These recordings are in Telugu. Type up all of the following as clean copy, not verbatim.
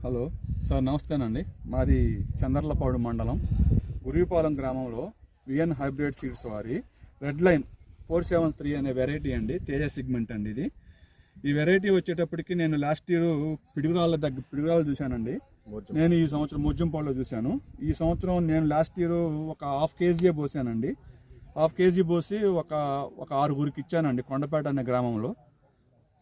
Hello sir, నమస్తేనండి. మాది చందర్లపాడు మండలం గురిపాలెం గ్రామంలో విఎన్ హైబ్రిడ్ సీడ్స్ వారి రెడ్ లైన్ 473 అనే వెరైటీ అండి, తేజ సిగ్మెంట్ అండి. ఈ వెరైటీ వచ్చేటప్పటికి నేను లాస్ట్ ఇయర్ పిడుగురాళ్ళు చూశానండి. నేను ఈ సంవత్సరం ముజ్జంపాడులో చూశాను. ఈ సంవత్సరం నేను లాస్ట్ ఇయర్ ఒక ½ కేజీ పోసానండి. ½ కేజీ పోసి ఒక 6గురికి ఇచ్చానండి కొండపేట అనే గ్రామంలో.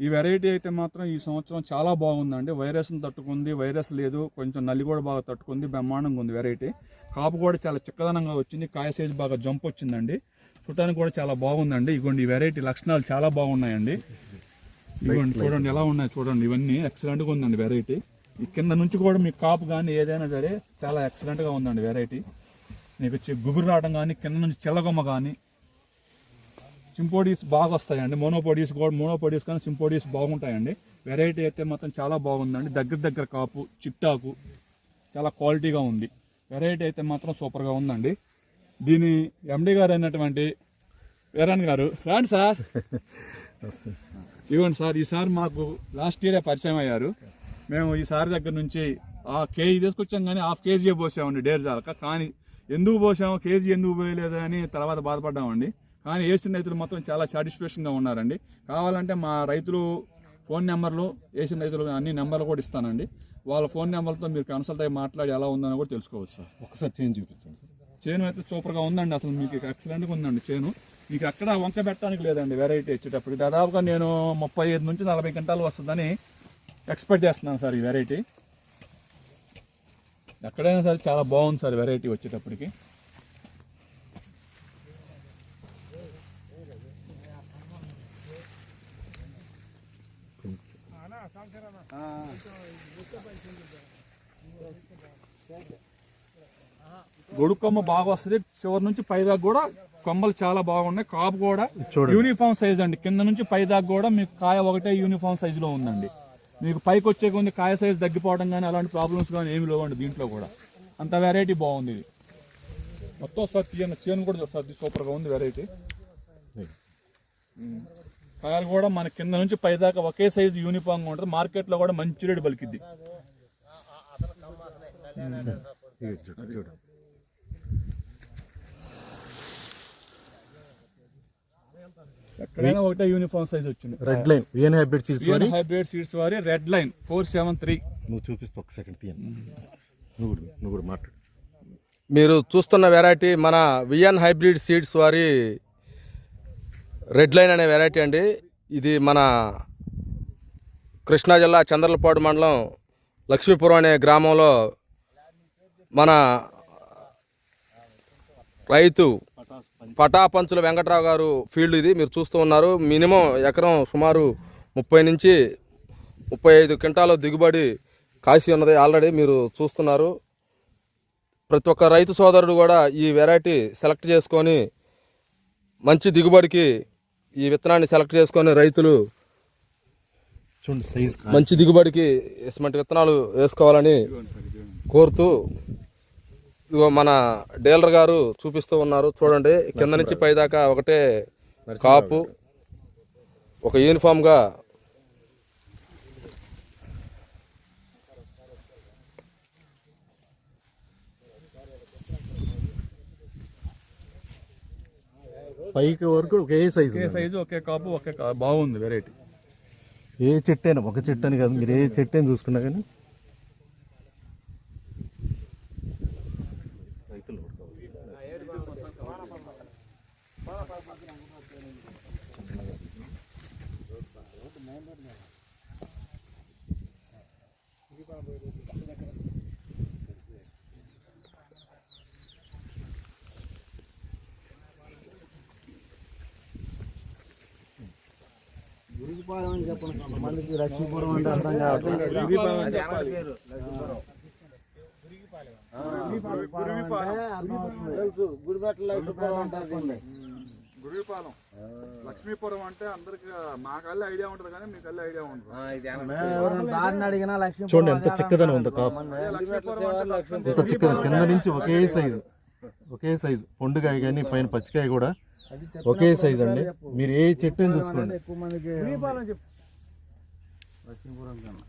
ఈ వెరైటీ అయితే మాత్రం ఈ సంవత్సరం చాలా బాగుందండి. వైరస్ని తట్టుకుంది, వైరస్ లేదు, కొంచెం నల్లి కూడా బాగా తట్టుకుంది, బ్రహ్మాండంగా ఉంది వెరైటీ. కాపు కూడా చాలా చిక్కదనంగా వచ్చింది, కాయ సైజు బాగా జంప్ వచ్చిందండి, చుట్టానికి కూడా చాలా బాగుందండి. ఇగోండి ఈ వెరైటీ లక్షణాలు చాలా బాగున్నాయండి. ఇగోండి చూడండి ఎలా ఉన్నాయి, చూడండి ఇవన్నీ ఎక్సలెంట్గా ఉందండి వెరైటీ. ఈ కింద నుంచి కూడా మీకు కాపు కానీ ఏదైనా సరే చాలా ఎక్సలెంట్గా ఉందండి వెరైటీ. మీకు గుబురు రావడం కానీ, కింద నుంచి చిల్లగొమ్మ కానీ, సింపోడీస్ బాగా వస్తాయండి. మోనోపోడీస్ కానీ సింపోడీస్ బాగుంటాయండి. వెరైటీ అయితే మాత్రం చాలా బాగుందండి. దగ్గర కాపు, చిట్టాకు చాలా క్వాలిటీగా ఉంది. వెరైటీ అయితే మాత్రం సూపర్గా ఉందండి. దీని ఎండి గారు అయినటువంటి వీరన్ గారు, రాండి సార్. ఇవ్వండి సార్. ఈసారి మాకు లాస్ట్ ఇయరే పరిచయం అయ్యారు. మేము ఈసారి దగ్గర నుంచి కేజీ తీసుకొచ్చాం కానీ ½ కేజీ పోసామండి డేర్ జాలక. కానీ ఎందుకు పోసాము, కేజీ ఎందుకు పోయలేదు అని తర్వాత బాధపడ్డామండి. కానీ వేసిన రైతులు మాత్రం చాలా సాటిస్ఫాక్షన్గా ఉన్నారండి. కావాలంటే మా రైతులు ఫోన్ నెంబర్లు, వేసిన రైతులు అన్ని నెంబర్లు కూడా ఇస్తానండి. వాళ్ళ ఫోన్ నెంబర్తో మీరు కన్సల్ట్ అయ్యి మాట్లాడి ఎలా ఉందని కూడా తెలుసుకోవచ్చు సార్. ఒకసారి చేను చూపించండి సార్. చేను అయితే సూపర్గా ఉందండి. అసలు మీకు ఎక్సలెంట్గా ఉందండి చేను. మీకు అక్కడ వంక పెట్టడానికి లేదండి వెరైటీ వచ్చేటప్పుడు. దాదాపుగా నేను 35 నుంచి 40 క్వింటాలు వస్తుందని ఎక్స్పెక్ట్ చేస్తున్నాను సార్. ఈ వెరైటీ ఎక్కడైనా సరే చాలా బాగుంది సార్ వెరైటీ వచ్చేటప్పటికి. గొడుకొమ్మ బాగా వస్తుంది, చివరి నుంచి పైదాకా కూడా కొమ్మలు చాలా బాగున్నాయి. కాపు కూడా యూనిఫామ్ సైజ్ అండి. కింద నుంచి పైదాకా కూడా మీకు కాయ ఒకటే యూనిఫామ్ సైజులో ఉందండి. మీకు పైకి వచ్చే కొంది కాయ సైజు తగ్గిపోవడం కానీ అలాంటి ప్రాబ్లమ్స్ కానీ ఏమి లేవండి దీంట్లో కూడా. అంత వెరైటీ బాగుంది. ఇది మొత్తం వస్తుంది తీయండి, చేను కూడా వస్తుంది, సూపర్గా ఉంది వెరైటీ. కాయలు కూడా మన కింద నుంచి పైదాకా ఒకే సైజు యూనిఫామ్గా ఉంటుంది. మార్కెట్లో కూడా మంచి రేటు పలికిద్ది. ఎక్కడైనా ఒకటే యూనిఫామ్ సైజ్ వచ్చింది. Red line VN hybrid seeds వారి రెడ్ లైన్ 473. నువ్వు చూపిస్తే ఒక సెకండ్ తీయండి. నువ్వు కూడా మాట్లాడు. మీరు చూస్తున్న వెరైటీ మన విఎన్ హైబ్రిడ్ సీడ్స్ వారి రెడ్ లైన్ అనే వెరైటీ అండి. ఇది మన కృష్ణా జిల్లా చంద్రలపాడు మండలం లక్ష్మీపురం అనే గ్రామంలో మన రైతు పటాపంచుల వెంకట్రావు గారు ఫీల్డ్ ఇది మీరు చూస్తూ ఉన్నారు. మినిమం ఎకరం సుమారు 30 నుంచి 35 క్వింటాల దిగుబడి కాసి ఉన్నది ఆల్రెడీ మీరు చూస్తున్నారు. ప్రతి ఒక్క రైతు సోదరుడు కూడా ఈ వెరైటీ సెలెక్ట్ చేసుకొని మంచి దిగుబడికి ఈ విత్తనాన్ని సెలెక్ట్ చేసుకొని రైతులు మంచి దిగుబడికి ఇటువంటి విత్తనాలు వేసుకోవాలని కోరుతూ ఇదిగో మన డీలర్ గారు చూపిస్తూ ఉన్నారు. చూడండి, కింద నుంచి పైదాకా ఒకటే కాపు, ఒక యూనిఫామ్గా పైకి వరకు ఒకే సైజు ఒకే కాపు ఒకే బాగుంది వెరైటీ. ఏ చెట్టు అయినా ఒక చెట్టు అని కాదు, మీరు ఏ చెట్టు అయినా చూసుకున్నా కానీ గురిపాలెం అని చెప్పండి. కొంతమందికి లక్ష్మీపురం అంటే అర్థం కావట్లేదు. గురిపాలెం లక్ష్మీపురం అంటే అందరికి మాకల్లా ఐడియా ఉంటుంది కానీ మీకల్లా ఐడియా ఉంటుంది. దారిని అడిగినా లక్ష్మీ చూడండి ఎంత చిక్కదనం ఉంది కాపు, ఎంత చిక్కదనం. కింద నుంచి ఒకే సైజు పొండుకాయ కానీ పైన పచ్చికాయ కూడా ఒకే సైజ్ అండి. మీరు ఏ చెట్టు అని చూసుకోండి. ఎక్కువ మందికి లక్ష్మీపురం కన్నా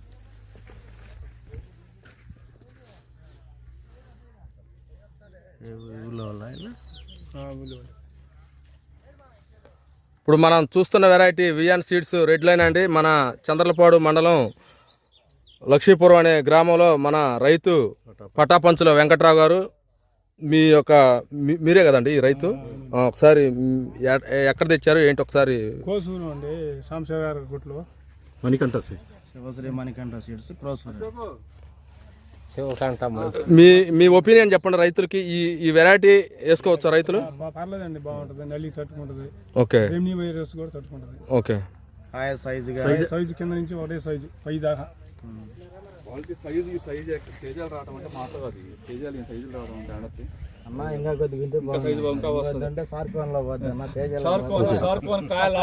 ఇప్పుడు మనం చూస్తున్న variety VN seeds red line అండి. మన చంద్రలపాడు మండలం లక్ష్మీపురం అనే గ్రామంలో మన రైతు పటాపంచుల వెంకట్రావు గారు. మీరే కదండి ఈ రైతు? ఒకసారి ఎక్కడ తెచ్చారు ఏంటి ఒకసారి? కోసూరు అండి, సాంబశివ గారి గుట్లో. Manikanta seeds, Sivasri Manikanta seeds, Krosuru. మీ ఒపీనియన్ చెప్పండి. రైతులకి ఈ వెరైటీ వేసుకోవచ్చా రైతులు? పర్లేదండి, బాగుంటుంది, నల్లి తట్టుకుంటుంది, ఓకే, రెమ్నీ వైరస్ కూడా తట్టుకుంటుంది. ఓకే, కాయ సైజు సైజు కింద నుంచి ఒకటే సైజు పై దాకా. క్వాలిటీ సైజు ఈ సైజు తేజాలు రావడం అంటే మాటలు, అది తేజాలు ఈ సైజులు రావడం అంటే ఆడచ్చు. అన్న ఇంకా కొద్దిగా వింటే సైజు ఇంకా వస్తుంది అంటే సార్కోన్లో పోద్ది అన్న, తేజ షార్కోన్ కాయలు